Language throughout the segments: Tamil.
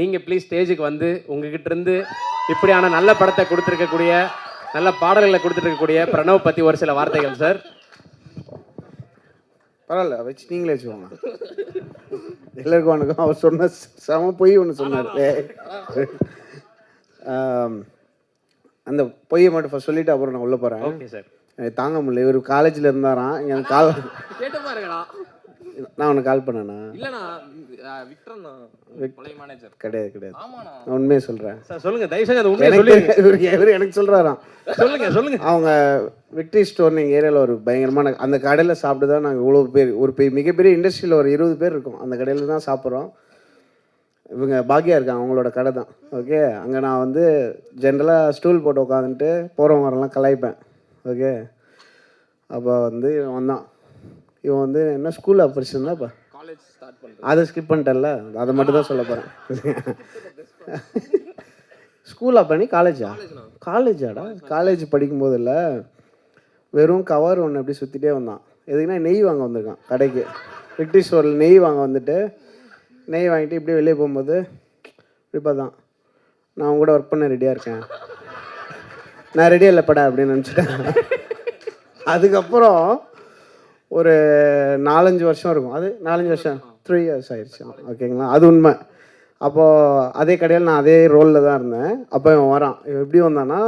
நீங்கள் ப்ளீஸ் ஸ்டேஜுக்கு வந்து உங்ககிட்ட இருந்து இப்படியான நல்ல படத்தை கொடுத்துருக்கக்கூடிய நல்ல பாடல்களை கொடுத்துருக்கக்கூடிய பிரணவ் பற்றி ஒரு சில வார்த்தைகள் சார். பரவாயில்ல வச்சு நீங்களே வச்சுக்கோங்க. எல்லாருக்கும் வணக்கம். அவர் சொன்ன செம பொய் ஒன்று சொன்னார். அந்த பொய்யை மட்டும் ஃபஸ்ட் சொல்லிவிட்டு அப்புறம் நான் உள்ளே போகிறேன். Okay sir. தாங்க முடியல. இவர் காலேஜில் இருந்தாராம். இங்கே கால் கேட்டு பாருங்கண்ணா. நான் உனக்கு கால் பண்ணேண்ணா? இல்லைண்ணா, விக்ரம்ண்ணா, பழைய மேனேஜர். கிடையாது கிடையாது, நான் உண்மையை சொல்கிறேன் சார். சொல்லுங்கள், தயவு செஞ்சு அது உண்மையை சொல்லுங்க. இவர் எனக்கு சொல்கிறாராம். சொல்லுங்கள். அவங்க விக்டரி ஸ்டோர்னு எங்கள் ஏரியாவில் ஒரு பயங்கரமான அந்த கடையில் சாப்பிட்டு தான் நாங்கள் இவ்வளோ பேர், ஒரு மிகப்பெரிய இண்டஸ்ட்ரியில் ஒரு 20 பேர் இருக்கோம். அந்த கடையில் தான் சாப்பிட்றோம். இவங்க பாக்கியா இருக்காங்க, அவங்களோட கடை தான். ஓகே, அங்கே நான் வந்து ஜென்ரலாக ஸ்டூல் போட்டு உட்காந்துட்டு போகிறவங்க வரலாம் கலாய்ப்பேன். ஓகே, அப்போ வந்து இவன் வந்து என்ன ஸ்கூல் ஆப்பர்ச்சுன்னா இப்போ காலேஜ் ஸ்டார்ட் பண்ணுறேன். அதை ஸ்கிப் பண்ணிட்டேன்ல, அதை மட்டும் தான் சொல்ல போகிறேன். ஸ்கூலா பண்ணி காலேஜாடா? காலேஜ் படிக்கும்போது இல்லை, வெறும் கவர் ஒன்று எப்படி சுற்றிட்டே வந்தான். எதுக்குன்னா நெய் வாங்க வந்திருக்கான் கடைக்கு. விக்டரி ஸ்டோரில் நெய் வாங்க வந்துட்டு நெய் வாங்கிட்டு இப்படியே வெளியே போகும்போது இப்போ தான் நான் அவங்க கூட ஒர்க் பண்ண ரெடியாக இருக்கேன், நான் ரெடியாக இல்லைப்படா அப்படின்னு நினச்சிட்டேன். அதுக்கப்புறம் ஒரு 4-5 வருஷம் இருக்கும். அது 4-5 வருஷம் 3 years ஆயிடுச்சு. ஓகேங்களா, அது உண்மை. அப்போது அதே கடையில் நான் அதே ரோலில் தான் இருந்தேன். அப்போ இவன் வரான். இவன் எப்படி வந்தான்னா,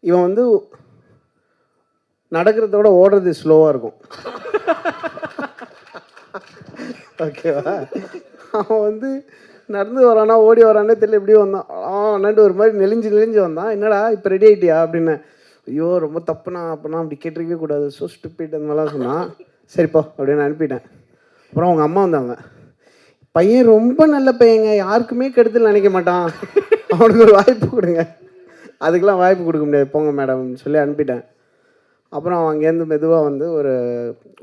இவன் வந்து நடக்கிறத விட ஓடுறது ஸ்லோவாக இருக்கும். ஓகேவா, அவன் வந்து நடந்து வரானா ஓடி வரானே தெரியல, எப்படி வந்தான் அண்ணாண்டு ஒரு மாதிரி நெளிஞ்சு வந்தான். என்னடா இப்போ ரெடி ஆகிட்டியா அப்படின்னு. ஐயோ ரொம்ப தப்புண்ணா, அப்போனா அப்படி கேட்டிருக்கவே கூடாது, ஸோ ஸ்டூபிட் அந்த மாதிரிலாம் சொன்னான். சரிப்போ அப்படின்னு அனுப்பிட்டேன். அப்புறம் அவங்க அம்மா வந்தாங்க. பையன் ரொம்ப நல்ல பையங்க, யாருக்குமே கெடுதல் நினைக்க மாட்டான், அவனுக்கு ஒரு வாய்ப்பு கொடுங்க. அதுக்கெலாம் வாய்ப்பு கொடுக்க முடியாது, போங்க மேடம்னு சொல்லி அனுப்பிட்டேன். அப்புறம் அவன் அங்கேருந்து மெதுவாக வந்து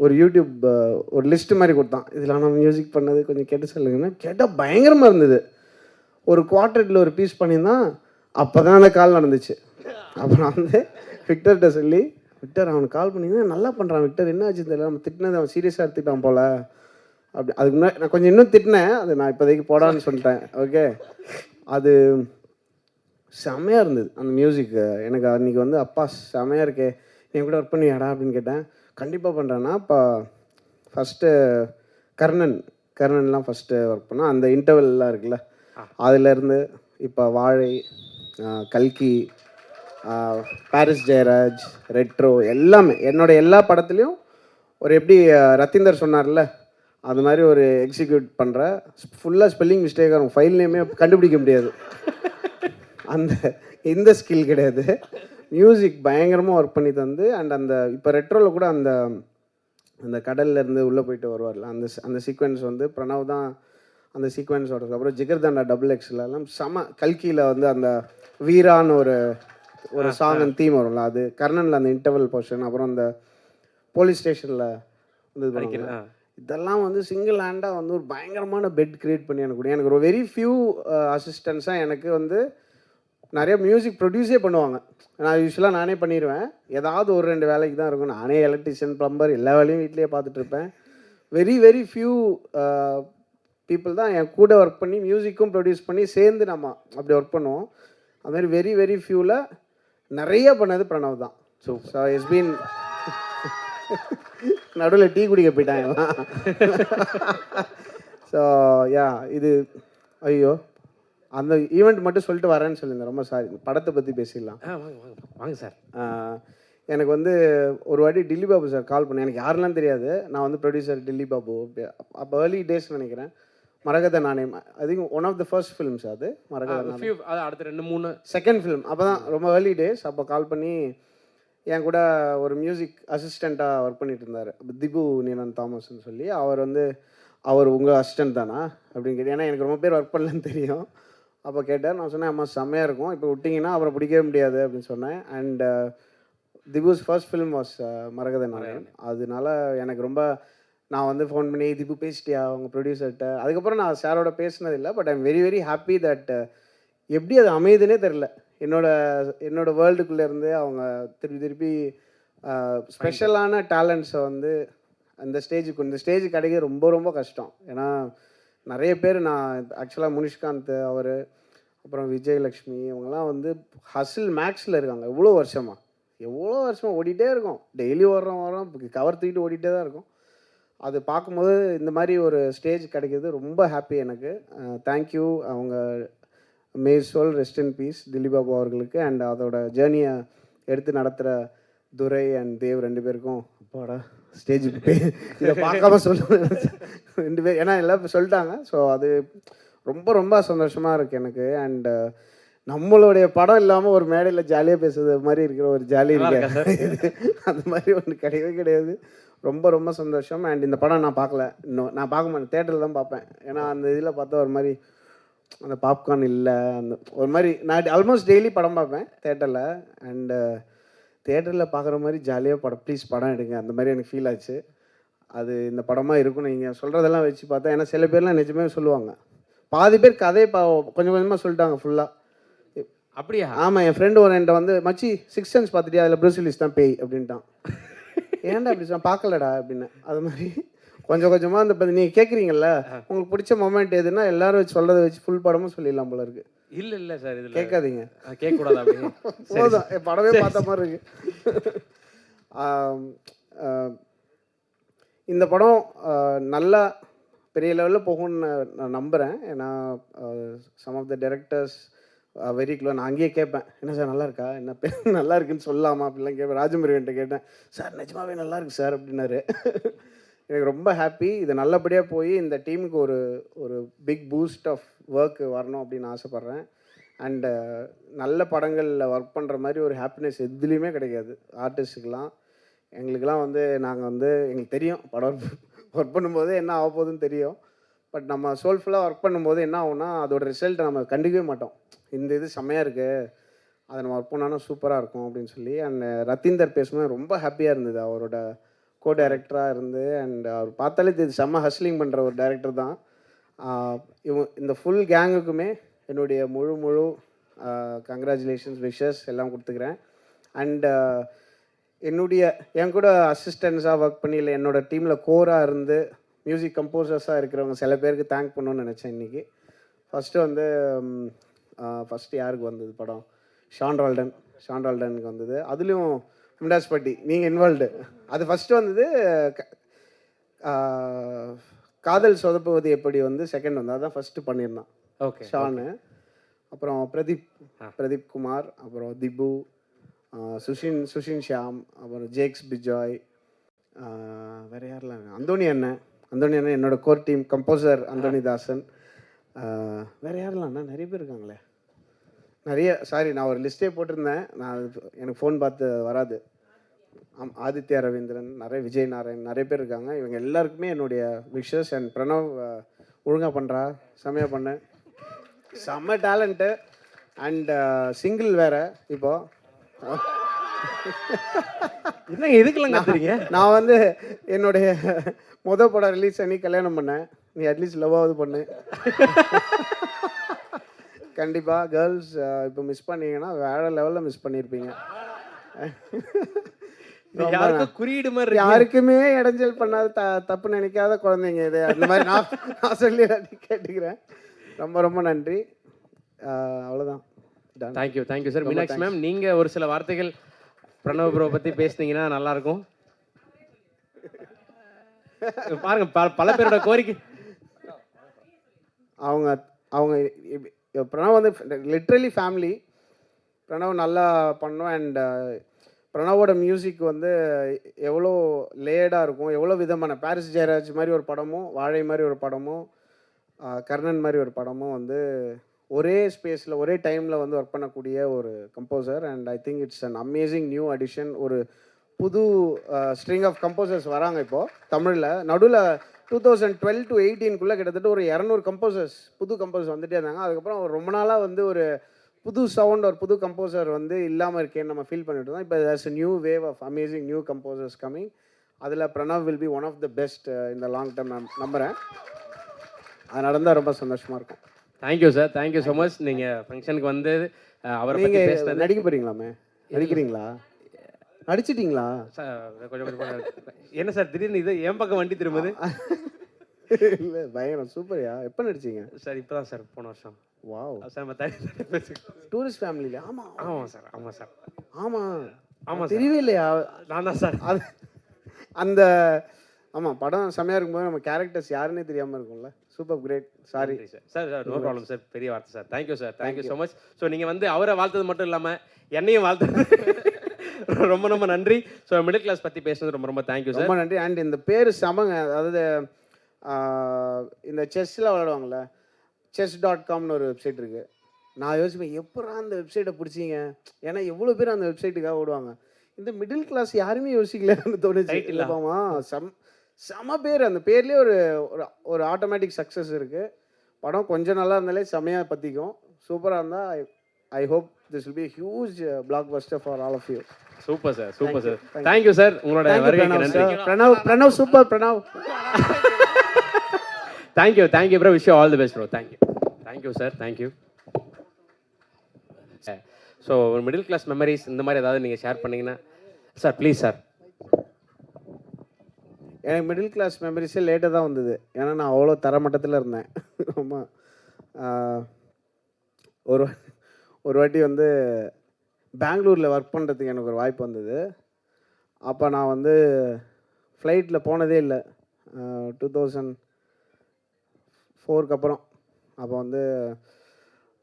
ஒரு யூடியூப் ஒரு லிஸ்ட்டு மாதிரி கொடுத்தான். இதில் நான் மியூசிக் பண்ணது கொஞ்சம் கேட்டு சொல்லுங்கன்னு கேட்டால் பயங்கரமாக இருந்தது. ஒரு குவார்ட்டரில் ஒரு பீஸ் பண்ணியிருந்தான். அப்போ தான் அந்த கால் நடந்துச்சு. அப்புறம் வந்து விக்டர்கிட்ட சொல்லி, விக்டர் அவனுக்கு கால் பண்ணிங்கன்னா நல்லா பண்ணுறான் விக்டர், என்ன ஆச்சு தெரியல, நம்ம திட்டினது அவன் சீரியஸாக எடுத்துக்கிட்டான் போல் அப்படி. அதுக்கு முன்னாடி நான் கொஞ்சம் இன்னும் திட்டினேன், அது நான் இப்போதைக்கு போடான்னு சொல்லிட்டேன். ஓகே, அது செம்மையாக இருந்தது அந்த மியூசிக்கு. எனக்கு அன்றைக்கி வந்து அப்பா செம்மையாக இருக்கே, என் கூட ஒர்க் பண்ணியாடா அப்படின்னு கேட்டேன். கண்டிப்பாக பண்ணுறேன்னா. இப்போ ஃபஸ்ட்டு கர்ணன்லாம் ஃபஸ்ட்டு ஒர்க் பண்ணால் அந்த இன்டர்வெல்லாம் இருக்குல்ல, அதிலேருந்து இப்போ வாழை, கல்கி, பாரிஸ் ஜெயராஜ், ரெட்ரோ எல்லாமே என்னோடய எல்லா படத்துலேயும் ஒரு எப்படி ரத்தீந்தர் சொன்னார்ல அது மாதிரி ஒரு எக்ஸிக்யூட் பண்ணுற. ஃபுல்லாக ஸ்பெல்லிங் மிஸ்டேக்காக இருக்கும், ஃபைல் நேமே கண்டுபிடிக்க முடியாது. இந்த ஸ்கில் கிடையாது. மியூசிக் பயங்கரமாக ஒர்க் பண்ணி தந்து. அண்ட் அந்த இப்போ ரெட்ரோவில் கூட அந்த கடல்லேருந்து உள்ளே போயிட்டு வருவார்ல, அந்த சீக்வன்ஸ் வந்து பிரணவ் தான் அந்த சீக்வன்ஸோட. அப்புறம் ஜிகர்தண்டா XXXலாம் செம. கல்கியில் வந்து அந்த வீரான்னு ஒரு சாங் அண்ட் தீம் வரும்ல, அது கர்ணனில் அந்த இன்டர்வல் போர்ஷன். அப்புறம் அந்த போலீஸ் ஸ்டேஷனில் வந்து இதெல்லாம் வந்து சிங்கிள் ஹேண்டாக வந்து ஒரு பயங்கரமான பெட் க்ரியேட் பண்ணி எனக்கு ஒரு வெரி ஃபியூ அசிஸ்டன்ஸாக எனக்கு வந்து நிறைய மியூசிக் ப்ரொடியூஸே பண்ணுவாங்க. நான் யூஸ்வலாக நானே பண்ணிடுவேன், ஏதாவது ஒரு 2 வேலைக்கு தான் இருக்கும். நானே எலக்ட்ரிஷியன், ப்ளம்பர் எல்லா வேலையும் வீட்லேயே பார்த்துட்ருப்பேன். வெரி ஃபியூ பீப்புள் தான் என் கூட ஒர்க் பண்ணி மியூசிக்கும் ப்ரொடியூஸ் பண்ணி சேர்ந்து நம்ம அப்படி ஒர்க் பண்ணுவோம். அதுமாதிரி வெரி ஃபியூவில் நிறைய பண்ணது பிரணவ் தான். So it's been. நடுவில் டீ குடிக்க போயிட்டாங்க. ஸோ யா, இது ஐயோ அந்த ஈவெண்ட் மட்டும் சொல்லிட்டு வரேன்னு சொல்லியிருந்தேன், ரொம்ப சாரி. படத்தை பற்றி பேசிடலாம் வாங்க சார். எனக்கு வந்து ஒரு வாட்டி டில்லி பாபு சார் கால் பண்ணேன். எனக்கு யாரெல்லாம் தெரியாது, நான் வந்து ப்ரொடியூசர் டில்லி பாபு. அப்போ ஏர்லி டேஸ் நினைக்கிறேன், Maragatha Naanayam. I think one of the first films அது மரகத நாணயம். அடுத்த 2-3 செகண்ட் ஃபிலிம். அப்போ தான் ரொம்ப ஏர்லி டேஸ். அப்போ கால் பண்ணி என் கூட ஒரு மியூசிக் அசிஸ்டண்ட்டாக ஒர்க் பண்ணிட்டு இருந்தார், திபு நீலன் தாமஸ்ன்னு சொல்லி. அவர் உங்கள் அசிஸ்டன்ட் தானா அப்படின்னு கேட்டு, ஏன்னா எனக்கு ரொம்ப பேர் ஒர்க் பண்ணலன்னு தெரியும். அப்போ கேட்டார். நான் சொன்னேன், அம்மா செம்மையாக இருக்கும், இப்போ விட்டிங்கன்னா அப்புறம் பிடிக்கவே முடியாது அப்படின்னு சொன்னேன். அண்ட் திபுஸ் ஃபர்ஸ்ட் ஃபிலிம் வாஸ் மரகத நாணயம். அதனால எனக்கு ரொம்ப, நான் வந்து ஃபோன் பண்ணி திபு பேசிட்டியா அவங்க ப்ரொடியூசர்கிட்ட. அதுக்கப்புறம் நான் சாரோட பேசினதில்லை. But I'm very happy that எப்படி அது அமையுதுன்னே தெரில. என்னோட வேர்ல்டுக்குள்ளே இருந்து அவங்க திருப்பி ஸ்பெஷலான டேலண்ட்ஸை வந்து இந்த ஸ்டேஜ் கிடைக்க ரொம்ப கஷ்டம். ஏன்னா நிறைய பேர் நான் ஆக்சுவலாக முனிஷ்காந்த் அவர், அப்புறம் விஜயலக்ஷ்மி இவங்கெல்லாம் வந்து ஹசில் மேக்ஸில் இருக்காங்க. எவ்வளோ வருஷமாக ஓடிட்டே இருக்கோம். டெய்லி வரோம் கவர் தூக்கிட்டு ஓடிட்டே தான் இருக்கும். அது பார்க்கும்போது இந்த மாதிரி ஒரு ஸ்டேஜ் கிடைக்கிது ரொம்ப ஹாப்பி எனக்கு. தேங்க்யூ. அவங்க may soul rest in peace Dileep Babu அவர்களுக்கு அண்ட் அதோட ஜேர்னியை எடுத்து நடத்துகிற துரை அண்ட் தேவ் 2 பேருக்கும். அப்பாடா ஸ்டேஜுக்கு போய் இதை பார்க்காம சொல்லுவேன் 2 பேர், ஏன்னா எல்லாம் சொல்லிட்டாங்க. ஸோ அது ரொம்ப ரொம்ப சந்தோஷமாக இருக்குது எனக்கு. அண்டு நம்மளுடைய படம் இல்லாமல் ஒரு மேடையில் ஜாலியாக பேசுறது மாதிரி இருக்கிற ஒரு ஜாலி இருக்கு. அந்த மாதிரி ஒன்று கிடையவே கிடையாது. ரொம்ப ரொம்ப சந்தோஷம். அண்ட் இந்த படம் நான் பார்க்கல, இன்னும் நான் பார்க்க மாட்டேன், தேட்டரில் தான் பார்ப்பேன். ஏன்னா அந்த இதில் பார்த்தா ஒரு மாதிரி அந்த பாப்கார்ன் இல்லை, அந்த ஒரு மாதிரி நான் ஆல்மோஸ்ட் டெய்லி படம் பார்ப்பேன் தேட்டரில். அண்டு தேட்டரில் பார்க்குற மாதிரி ஜாலியாக ப்ளீஸ் படம் எடுங்க, அந்த மாதிரி எனக்கு ஃபீல் ஆச்சு. அது இந்த படமாக இருக்கும். நீங்கள் சொல்கிறதெல்லாம் வச்சு பார்த்தா, ஏன்னா சில பேர்லாம் நிஜமே சொல்லுவாங்க, பாதி பேர் கதையை கொஞ்சம் கொஞ்சமாக சொல்லிட்டாங்க ஃபுல்லாக. அப்படியா? ஆமாம், என் ஃப்ரெண்டு ஒரு என்கிட்ட வந்து மச்சி 6 சென்ஸ் பார்த்துட்டியா, அதில் ப்ரூஸ்வில்லிஸ் தான் பேய் அப்படின்ட்டான். ஏன்டா அப்படி சொன்ன, பார்க்கலடா அப்படின்னு. அது மாதிரி கொஞ்சம் கொஞ்சமாக அந்த நீங்கள் கேட்குறீங்கல்ல, உங்களுக்கு பிடிச்ச மொமெண்ட் எதுன்னா எல்லாரும் வச்சு சொல்கிறத வச்சு ஃபுல் படமும் சொல்லிடலாம் போல இருக்கு. இல்லை சார், இதில் கேட்காதீங்க, கேட்கக்கூடாது அப்படி. போதும், படமே பார்த்த மாதிரி இருக்கு. இந்த படம் நல்லா பெரிய லெவலில் போகும்னு நான் நம்புகிறேன். ஏன்னா some of the directors very close. நான் அங்கேயே கேட்பேன், என்ன சார் நல்லா இருக்கா, என்ன நல்லா இருக்குன்னு சொல்லலாமா அப்படிலாம் கேட்பேன். ராஜமுருகன்ட்ட கேட்டேன், சார் நிஜமாவே நல்லா இருக்கு சார் அப்படின்னாரு. எனக்கு ரொம்ப ஹாப்பி. இது நல்லபடியாக போய் இந்த டீமுக்கு ஒரு பிக் பூஸ்ட் ஆஃப் ஒர்க் வரணும் அப்படின்னு ஆசைப்பட்றேன். அண்டு நல்ல படங்களில் ஒர்க் பண்ணுற மாதிரி ஒரு ஹாப்பினஸ் எதுலேயுமே கிடைக்காது ஆர்டிஸ்ட்டுக்கெலாம். எங்களுக்கெல்லாம் வந்து நாங்கள் வந்து எங்களுக்கு தெரியும் படம் ஒர்க் பண்ணும்போது என்ன ஆக போகுதுன்னு தெரியும். பட் நம்ம சோல்ஃபுல்லாக ஒர்க் பண்ணும்போது என்ன ஆகும்னா அதோட ரிசல்ட்டை நம்ம கண்டுக்கவே மாட்டோம். இந்த இது செம்மையாக இருக்குது, அதை நம்ம ஒர்க் பண்ணாலும் சூப்பராக இருக்கும் அப்படின்னு சொல்லி. அண்ட் ரத்தீந்தர் பேசும்போது ரொம்ப ஹாப்பியாக இருந்தது. அவரோட கோ டைரக்டராக இருந்து அண்ட் அவர் பார்த்தாலே இது செம்ம ஹஸ்லிங் பண்ணுற ஒரு டைரக்டர் தான். இந்த ஃபுல் கேங்குக்குமே என்னுடைய முழு கங்க்ராச்சுலேஷன்ஸ் விஷஸ் எல்லாம் கொடுத்துக்கிறேன். அண்ட் என் கூட அசிஸ்டன்ஸாக ஒர்க் பண்ணி இல்லை என்னோடய டீமில் கோராக இருந்து மியூசிக் கம்போசர்ஸாக இருக்கிறவங்க சில பேருக்கு தேங்க் பண்ணணும்னு நினச்சேன் இன்றைக்கி. ஃபஸ்ட்டு யாருக்கு வந்தது படம், ஷான் ரால்டனுக்கு வந்தது. அதுலேயும் மும்தாஸ் பட்டி நீங்கள் இன்வால்வ்டு. அது ஃபஸ்ட்டு வந்தது. காதல் சொதப்புவது எப்படி வந்து செகண்ட் வந்து அதுதான் ஃபஸ்ட்டு பண்ணியிருந்தான். ஓகே, ஷானு, அப்புறம் பிரதீப் குமார், அப்புறம் திபு, சுஷின் ஷியாம், அப்புறம் ஜேக்ஸ் பிஜாய், வேறு யாரெல்லாம், அந்தோனி அண்ணன் என்னோட கோர் டீம் கம்போசர் அந்தோனி தாசன், வேறு யாரெல்லாம் நிறைய பேர் இருக்காங்களே, நிறைய. சாரி, நான் ஒரு லிஸ்ட்டே போட்டிருந்தேன், எனக்கு ஃபோன் பார்த்து வராது. ஆதித்யா ரவீந்திரன், நிறைய விஜய் நாராயண், நிறைய பேர் இருக்காங்க. இவங்க எல்லாருக்குமே என்னுடைய விஷஸ். அண்ட் பிரணவ் ஒழுங்காக பண்ணுறா, செம்மையாக பண்ண, செம்ம டேலண்ட்டு. அண்ட் சிங்கிள் வேறு. இப்போது என்னங்க இதுக்கெல்லாம் கத்துறீங்க? நான் வந்து என்னுடைய படம் ரிலீஸ் பண்ணி கல்யாணம் பண்ணேன். நீ அட்லீஸ்ட் லவ்வாவது பண்ணு. கண்டிப்பாக கேர்ள்ஸ் இப்போ மிஸ் பண்ணீங்கன்னா வேற லெவலில் மிஸ் பண்ணியிருப்பீங்க. குறியீடு மாதிரி யாருக்குமே இடைஞ்சல் பண்ணாத தப்பு நினைக்காத குழந்தைங்க இது. அந்த மாதிரி நான் சொல்லி கேட்டுக்கிறேன். ரொம்ப நன்றி. அவ்வளோதான். Thank you sir. மீனாட்சி மேம், நீங்கள் ஒரு சில வார்த்தைகள் பிரணவ் ப்ரோ பற்றி பேசுனீங்கன்னா நல்லாயிருக்கும். பாருங்க, பல பேரோட கோரிக்கை. அவங்க பிரணவ் வந்து லிட்ரலி ஃபேமிலி. பிரணவ் நல்லா பண்ணோம். அண்ட் பிரணவோட மியூசிக் வந்து எவ்வளோ லேயர்டாக இருக்கும், எவ்வளோ விதமான பாரிஸ் ஜெயராஜ் மாதிரி ஒரு படமும், வாழை மாதிரி ஒரு படமும், கர்ணன் மாதிரி ஒரு படமும் வந்து ஒரே ஸ்பேஸில் ஒரே டைமில் வந்து ஒர்க் பண்ணக்கூடிய ஒரு composer. And I think it's an amazing new addition. ஒரு புது ஸ்ட்ரிங் ஆஃப் கம்போசர்ஸ் வராங்க இப்போது தமிழில். நடுவில் 2012 to 2018 கிட்டத்தட்ட ஒரு 200 புது கம்போசர்ஸ் வந்துட்டே இருந்தாங்க. அதுக்கப்புறம் ரொம்ப நாளாக வந்து ஒரு புது சவுண்ட், ஒரு புது கம்போசர் வந்து இல்லாமல் இருக்கேன்னு நம்ம ஃபீல் பண்ணிட்டு இருந்தோம். இப்போ there's a new wave of amazing new composers coming. அதில் Pranav will be one of the best இந்த லாங் டர்ம் நான் நம்புகிறேன். அது நடந்தால் ரொம்ப சந்தோஷமாக இருக்கும். Thank you sir, thank you so much. நீங்கள் ஃபங்க்ஷனுக்கு வந்து அவரை பற்றி பேசுகிறது. நடிக்க போகிறீங்களாமே? நடிக்கிறீங்களா? நடிச்சிட்டிங்களா? சார் கொஞ்சம் என்ன சார் திடீர்னு இது என் பக்கம் வண்டி திரும்புது? இல்லை பயங்கரம் சூப்பர்யா. எப்போ நடிச்சீங்க? சார் இப்போதான் சார் போன வருஷம். வாவ். சார் நம்ம தனி பேசிக்கலாம். டூரிஸ்ட் ஃபேமிலியில். ஆமாம் ஆமாம் சார், ஆமாம் சார், ஆமாம் ஆமாம் சார். தெரியவே இல்லையா? நான் தான் சார். அது அந்த ஆமாம் படம் செம்மையாக இருக்கும்போது நம்ம கேரக்டர்ஸ் யாருன்னே தெரியாமல் இருக்கும்ல. Super great. Sorry sir. Sir no problem sir, பெரிய வார்த்தை sir. Thank you sir, thank you so much. So நீங்கள் வந்து அவரை வாழ்த்தது மட்டும் இல்லாமல் என்னையும் வாழ்த்தது ரொம்ப ரொம்ப நன்றி. ஸோ மிடில் கிளாஸ் பற்றி பேசுனது ரொம்ப ரொம்ப தேங்க்யூ சார். ரொம்ப நன்றி. அண்ட் இந்த பேர் செமங்க. அதாவது இந்த செஸ்ஸில் விளையாடுவாங்கள்ல, chess.comனு ஒரு வெப்சைட் இருக்குது. நான் யோசிப்பேன் எப்படா அந்த வெப்சைட்டை பிடிச்சிங்க, ஏன்னா எவ்வளோ பேர் அந்த வெப்சைட்டுக்காக ஓடுவாங்க. இந்த மிடில் கிளாஸ் யாருமே யோசிக்கலன்னு தோணுச்சு. இல்லைப்பாமா செம பேர். அந்த பேர்லேயே ஒரு ஒரு ஆட்டோமேட்டிக் சக்ஸஸ் இருக்குது. படம் கொஞ்சம் நல்லா இருந்தாலே செமையாக பற்றிக்கும். சூப்பராக இருந்தால் I hope this will be huge blockbuster for all of you. Super sir, super sir. Thank you sir. உங்களோட வருகைக்கு நன்றி. Pranav super Pranav. Thank you, thank you bro. Wish you all the best bro. Thank you, thank you sir, thank you. So ஒரு மிடில் கிளாஸ் மெமரிஸ் இந்த மாதிரி ஏதாவது நீங்கள் ஷேர் பண்ணீங்கன்னா சார் ப்ளீஸ் சார். எனக்கு மிடில் கிளாஸ் மெமரிஸே லேட்டாக தான் வந்தது. ஏன்னா நான் அவ்வளோ தரமட்டத்தில் இருந்தேன். ரொம்ப ஒரு வாட்டி வந்து பெங்களூரில் ஒர்க் பண்ணுறதுக்கு எனக்கு ஒரு வாய்ப்பு வந்தது. அப்போ நான் வந்து ஃப்ளைட்டில் போனதே இல்லை. 2004க்கு அப்புறம். அப்போ வந்து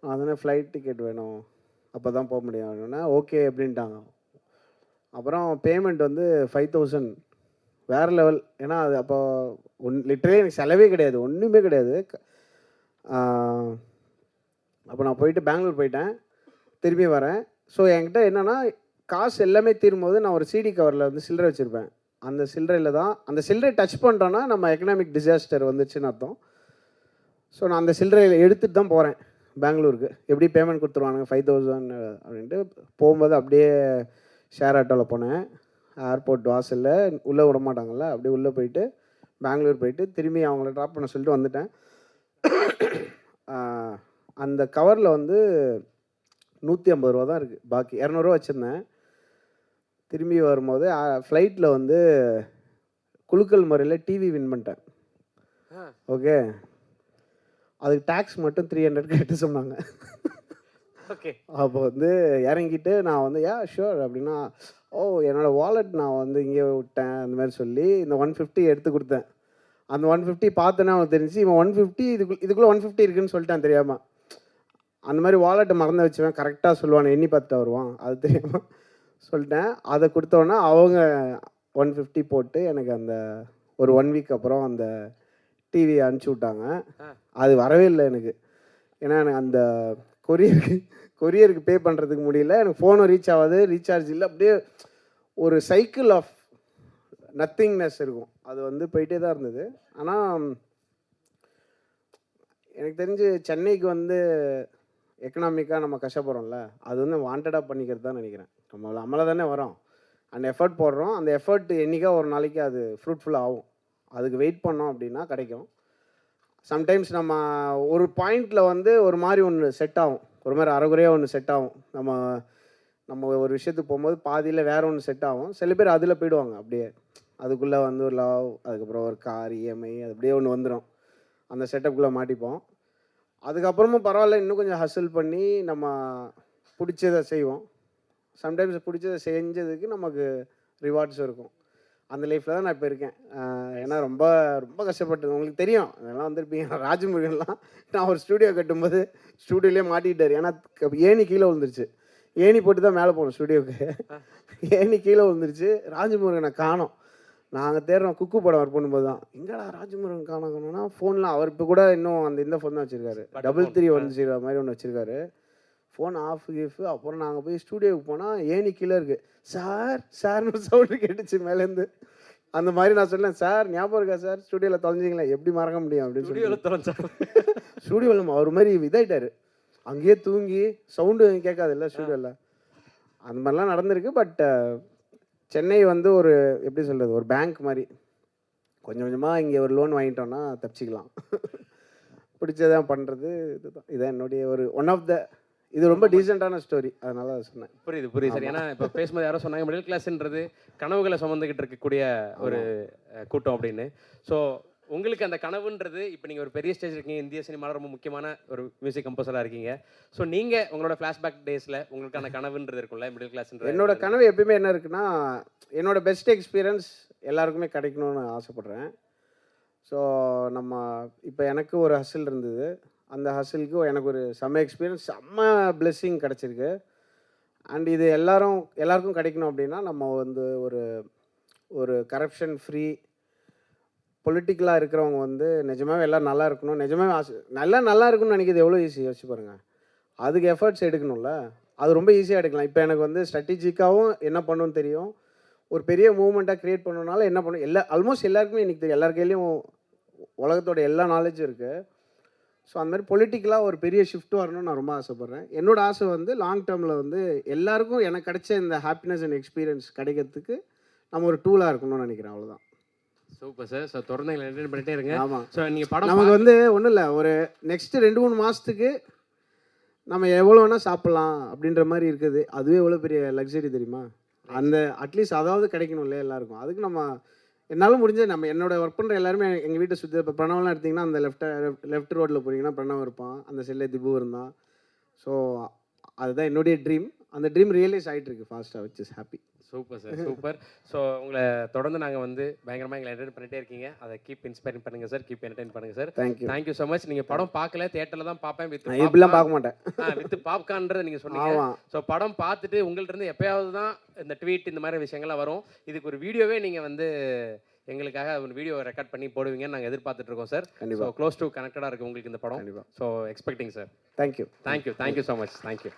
அதனே ஃப்ளைட் டிக்கெட் வேணும், அப்போ தான் போக முடியும் அப்படின்னா ஓகே அப்படின்ட்டாங்க. அப்புறம் பேமெண்ட் வந்து 5000 வேறு லெவல். ஏன்னா அது அப்போ லிட்டரலி எனக்கு செலவே கிடையாது, ஒன்றுமே கிடையாது. அப்போ நான் போயிட்டு பெங்களூர் போயிட்டேன், திரும்பி வரேன். ஸோ என்கிட்ட என்னென்னா காசு எல்லாமே தீரும்போது நான் ஒரு சிடி கவரில் வந்து சில்லறை வச்சுருப்பேன். அந்த சில்லறையில் தான், அந்த சில்லறை டச் பண்ணுறோன்னா நம்ம எக்கனாமிக் டிசாஸ்டர் வந்துச்சுன்னு அர்த்தம். ஸோ நான் அந்த சில்லறையில் எடுத்துகிட்டு தான் போகிறேன் பெங்களூருக்கு. எப்படி பேமெண்ட் கொடுத்துருவானுங்க 5000 அப்படின்ட்டு. போகும்போது அப்படியே ஷேர் ஆட்டோவில் போனேன். ஏர்போர்ட் வாசலில் உள்ளே விட மாட்டாங்கள்ல, அப்படியே உள்ளே போயிட்டு பெங்களூர் போயிட்டு திரும்பி அவங்கள ட்ராப் பண்ண சொல்லிட்டு வந்துட்டேன். அந்த கவரில் வந்து 150 ரூபா தான் இருக்குது, பாக்கி 200 ரூபா வச்சுருந்தேன். திரும்பி வரும்போது ஃப்ளைட்டில் வந்து குலுக்கல் முறையில் டிவி வின் பண்ணிட்டேன். ஓகே, அதுக்கு டேக்ஸ் மட்டும் 300 கட்ட சொன்னாங்க. ஓகே. அப்போ வந்து இறங்கிட்டு நான் வந்து ஷுர் அப்படின்னா, என்னோடய வாலெட் நான் வந்து இங்கே விட்டேன் அந்த மாதிரி சொல்லி இந்த 150 எடுத்து கொடுத்தேன். அந்த 150 பார்த்தோன்னே அவனுக்கு தெரிஞ்சு இவன் 150 இதுக்குள்ளே 150 இருக்குன்னு சொல்லிட்டான் தெரியாமல். அந்த மாதிரி வாலெட்டை மறந்து வச்சுவேன், கரெக்டாக சொல்லுவான், எண்ணி பார்த்துட்டு வருவான், அது தெரியாமல் சொல்லிட்டேன். அதை கொடுத்தோன்னே அவங்க 150 போட்டு எனக்கு அந்த ஒரு 1 வீக் அப்புறம் அந்த டிவி அனுப்பிச்சி விட்டாங்க. அது வரவே இல்லை எனக்கு. ஏன்னா எனக்கு அந்த கொரியருக்கு பே பண்ணுறதுக்கு முடியல, எனக்கு ஃபோனும் ரீச் ஆகாது, ரீசார்ஜ் இல்லை. அப்படியே ஒரு சைக்கிள் ஆஃப் நத்திங்னஸ் இருக்கும். அது வந்து போயிட்டே தான் இருந்தது. ஆனால் எனக்கு தெரிஞ்சு சென்னைக்கு வந்து எக்கனாமிக்காக நம்ம கஷ்டப்படுறோம்ல, அது வந்து வாண்டடாக பண்ணிக்கிறது தான் நினைக்கிறேன். நம்மளை தானே வரோம், அந்த எஃபர்ட் போடுறோம். அந்த எஃபர்ட் என்றைக்கா ஒரு நாளைக்கு அது ஃப்ரூட்ஃபுல் ஆகும். அதுக்கு வெயிட் பண்ணோம் அப்படின்னா கிடைக்கும். சம்டைம்ஸ் நம்ம ஒரு பாயிண்டில் வந்து ஒரு மாதிரி ஒன்று செட் ஆகும், ஒரு மாதிரி அரைகுறையாக ஒன்று செட் ஆகும். நம்ம ஒரு விஷயத்துக்கு போகும்போது பாதியில் வேறு ஒன்று செட் ஆகும். சில பேர் அதில் போயிடுவாங்க, அப்படியே அதுக்குள்ளே வந்து ஒரு லவ், அதுக்கப்புறம் ஒரு கார் இஎம்ஐ, அது அப்படியே ஒன்று வந்துடும். அந்த செட்டப்புக்குள்ளே மாட்டிப்போம். அதுக்கப்புறமும் பரவாயில்ல, இன்னும் கொஞ்சம் ஹசில் பண்ணி நம்ம பிடிச்சதை செய்வோம். சம்டைம்ஸ் பிடிச்சதை செஞ்சதுக்கு நமக்கு ரிவார்ட்ஸும் இருக்கும். அந்த லைஃப்பில் தான் நான் இப்போ இருக்கேன். ஏன்னா ரொம்ப ரொம்ப கஷ்டப்பட்டது உங்களுக்கு தெரியும், அதெல்லாம் வந்திருப்பீங்க. ராஜமுருகன்லாம் நான் ஒரு ஸ்டூடியோ கட்டும்போது ஸ்டூடியோலேயே மாட்டிக்கிட்டார். ஏன்னா ஏணி கீழே விழுந்துருச்சு. ஏணி போட்டு தான் மேலே போகணும் ஸ்டூடியோவுக்கு. ஏணி கீழே விழுந்துருச்சு. ராஜமுருகனை காணோம். நாங்கள் தேடுறோம், குக்கு படம் ஒர்க் பண்ணும்போது தான், எங்கடா ராஜமுருகன் காணோம்னா ஃபோன்லாம் அவர் இப்போ கூட இன்னும் அந்த இந்த ஃபோன் தான் வச்சுருக்காரு, 3310 மாதிரி ஒன்று வச்சுருக்காரு. ஃபோன் ஆஃப் கிஃப். அப்புறம் நாங்கள் போய் ஸ்டூடியோவுக்கு போனால் ஏணி கீழே இருக்குது. சார்னு சவுண்டு கேட்டுச்சு மேலேருந்து. அந்த மாதிரி நான் சொன்னேன், சார் ஞாபகம் இருக்கா சார் ஸ்டூடியோவில் தொலைஞ்சிங்களா, எப்படி மறக்க முடியும் அப்படின்னு சொல்லி. ஸ்டூடியோவில் அவர் மாதிரி இதாகிட்டார். அங்கேயே தூங்கி சவுண்டு கேட்காது இல்லை ஸ்டூடியோவில். அந்த மாதிரிலாம் நடந்திருக்கு. பட் சென்னை வந்து ஒரு எப்படி சொல்கிறது, ஒரு பேங்க் மாதிரி. கொஞ்சம் கொஞ்சமாக இங்கே ஒரு லோன் வாங்கிட்டோன்னா தப்பிச்சிக்கலாம். பிடிச்சதான் பண்ணுறது இதுதான். இதான் என்னுடைய ஒரு ஒன் ஆஃப் த, இது ரொம்ப டீசெண்டான ஸ்டோரி, அதனால சொன்னேன். புரியுது சார். ஏன்னா இப்போ பேசும்போது யாரோ சொன்னாங்க மிடில் கிளாஸ்ன்றது கனவுகளை சுமந்துக்கிட்டு இருக்கக்கூடிய ஒரு கூட்டம் அப்படின்னு. ஸோ உங்களுக்கு அந்த கனவுன்றது இப்போ நீங்கள் ஒரு பெரிய ஸ்டேஜ் இருக்கீங்க, இந்திய சினிமாவில் ரொம்ப முக்கியமான ஒரு மியூசிக் கம்போசராக இருக்கீங்க. ஸோ நீங்கள் உங்களோட ஃப்ளாஷ்பேக் டேஸில் உங்களுக்கான கனவுன்றது இருக்கும்ல, மிடில் கிளாஸ்ன்ற என்னோட கனவு எப்பயுமே என்ன இருக்குன்னா, என்னோட பெஸ்ட் எக்ஸ்பீரியன்ஸ் எல்லாருக்குமே கிடைக்கணும்னு ஆசைப்பட்றேன். ஸோ நம்ம இப்போ எனக்கு ஒரு ஹசில் இருந்தது. அந்த ஹசிலுக்கு எனக்கு ஒரு செம்ம எக்ஸ்பீரியன்ஸ், செம்ம பிளெஸ்ஸிங் கிடச்சிருக்கு. அண்ட் இது எல்லாருக்கும் கிடைக்கணும் அப்படின்னா நம்ம வந்து ஒரு ஒரு கரப்ஷன் ஃப்ரீ பொலிட்டிக்கலாக இருக்கிறவங்க வந்து நிஜமாவே எல்லாம் நல்லா இருக்கணும். நிஜமாவே நல்லா இருக்குன்னு நினைக்கிறது எவ்வளோ ஈஸி யோசிச்சு பாருங்கள். அதுக்கு எஃபர்ட்ஸ் எடுக்கணும்ல, அது ரொம்ப ஈஸியாக எடுக்கலாம். இப்போ எனக்கு வந்து ஸ்ட்ராட்டஜிக்காகவும் என்ன பண்ணணும்னு தெரியும். ஒரு பெரிய மூவ்மெண்ட்டாக க்ரியேட் பண்ணணுனால என்ன பண்ணணும் ஆல்மோஸ்ட் எல்லாருக்குமே இன்றைக்கி தெரியும். எல்லார் கையிலையும் உலகத்தோட எல்லா நாலேஜும் இருக்குது. ஸோ அந்த மாதிரி பொலிட்டிக்கலாக ஒரு பெரிய ஷிஃப்ட் வரணும்னு நான் ரொம்ப ஆசைப்பட்றேன். என்னோட ஆசை வந்து லாங் டேர்மில் வந்து எல்லாருக்கும் எனக்கு கிடைச்ச இந்த ஹாப்பினஸ் அண்ட் எக்ஸ்பீரியன்ஸ் கிடைக்கிறதுக்கு நம்ம ஒரு டூலாக இருக்கணும்னு நினைக்கிறேன். அவ்வளோதான். Super sir. ஸோ தொடர்ந்து எங்களை என்டர்டெயின் பண்ணிட்டே இருங்க. ஆமாம். ஸோ நீங்கள் படம் நமக்கு வந்து ஒன்றும் இல்லை, ஒரு நெக்ஸ்ட்டு 2-3 மாதத்துக்கு நம்ம எவ்வளோ வேணால் சாப்பிட்லாம் அப்படின்ற மாதிரி இருக்குது. அதுவே எவ்வளோ பெரிய லக்ஸரி தெரியுமா? அந்த அட்லீஸ்ட் அதாவது கிடைக்கணும் இல்லையா எல்லாருக்கும். அதுக்கு நம்ம என்னால் முடிஞ்ச என்னோட ஒர்க் பண்ணுற எல்லாருமே எங்கள் வீட்டை சுற்றி இப்போ பிரணவெலாம் எடுத்திங்கன்னா அந்த லெஃப்ட் ரோட்டில் போனீங்கன்னா பிரணவ் இருப்பான், அந்த செல்லே திபு இருந்தான். ஸோ அதுதான் என்னுடைய ட்ரீம். அந்த ட்ரீம் ரியலைஸ் ஆகிட்டு இருக்கு ஃபாஸ்ட்டாக, which is happy. Super sir, super. So உங்களை தொடர்ந்து நாங்கள் வந்து பயங்கரமாக எங்களை என்டர்டெயின் பண்ணிட்டே இருக்கீங்க. அதை கீப் இன்ஸ்பைரிங் பண்ணுங்கள் சார், கீப் என்டர்டெயின் பண்ணுங்கள் சார். Thank you so much. நீங்கள் படம் பார்க்கல, தியேட்டரில் தான் பார்ப்பேன், இப்படிலாம் பார்க்க மாட்டேன், வித் பாப்கார்ன்றதை நீங்கள் சொன்னீங்க. ஸோ படம் பார்த்துட்டு உங்கள்ட்ட இருந்து எப்பயாவது தான் இந்த ட்வீட் இந்த மாதிரி விஷயங்கள்லாம் வரும். இதுக்கு ஒரு வீடியோவே நீங்கள் வந்து எங்களுக்காக ஒரு வீடியோ ரெக்கார்ட் பண்ணி போடுவீங்கன்னு நாங்கள் எதிர்பார்த்துட்டு இருக்கோம் சார். ஸோ க்ளோஸ் டு கனெக்டடாக இருக்குது உங்களுக்கு இந்த படம். So expecting sir. Thank you so much. Thank you.